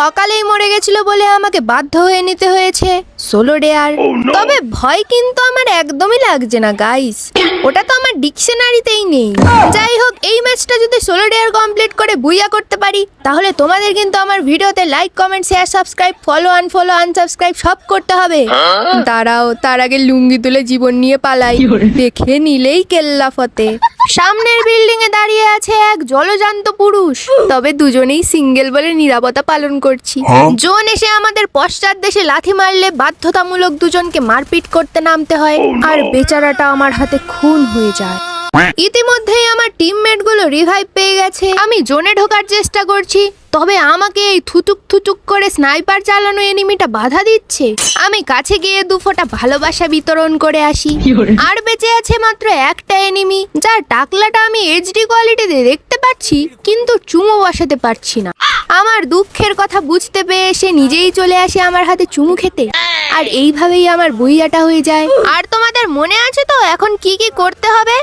অকালেই মরে গেছিল বলে আমাকে বাধ্য হয়ে নিতে হয়েছে সোলো ডেয়ার। তবে ভয় কিন্তু আমার একদমই লাগছে না গাইস, ওটা তো আমার ডিকশনারিতেই নেই। যাই হোক, এই ম্যাচটা যদি সোলো ডেয়ার কমপ্লিট করে বুইয়া করতে পারি তাহলে তোমাদের কিন্তু আমার ভিডিওতে like, comment, share, subscribe, follow, unfollow, unsubscribe সব করতে হবে। দাঁড়াও, তার আগে লুঙ্গি তুলে জীবন নিয়ে পালাই, দেখে নিলেই কেল্লা ফতে। সামনের বিল্ডিং এ দাঁড়িয়ে আছে এক জলজান্ত পুরুষ, তবে দুজনেই সিঙ্গেল বলে নিরাপত্তা পালন করছি। জোন এসে আমাদের পশ্চাৎ দেশে লাথি মারলে বাধ্যতামূলক দুজনকে মারপিট করতে নামতে হয়, আর বেচারাটা আমার হাতে খুন হয়ে যায়। ইতিমধ্যেই আমার টিমমেট গুলো রিভাইভ পেয়ে গেছে। আমি জোনে ঢোকার চেষ্টা করছি, তবে আমাকে এই থুতুক থুতুক করে স্নাইপার চালানো এনিমিটা বাধা দিচ্ছে। আমি কাছে গিয়ে দুফোঁটা ভালোবাসা বিতরণ করে আসি। আর বেঁচে আছে মাত্র একটা এনিমি, যার টাকলাটা আমি এইচডি কোয়ালিটিতে দেখতে পাচ্ছি, কিন্তু চুমু বসাতে পারছি না। আমার দুঃখের কথা বুঝতে পেরে সে নিজেই চলে আসে আমার হাতে চুমু খেতে, আর এইভাবেই আমার বুইয়াটা হয়ে যায়। আর তোমাদের মনে আছে তো এখন কি কি করতে হবে?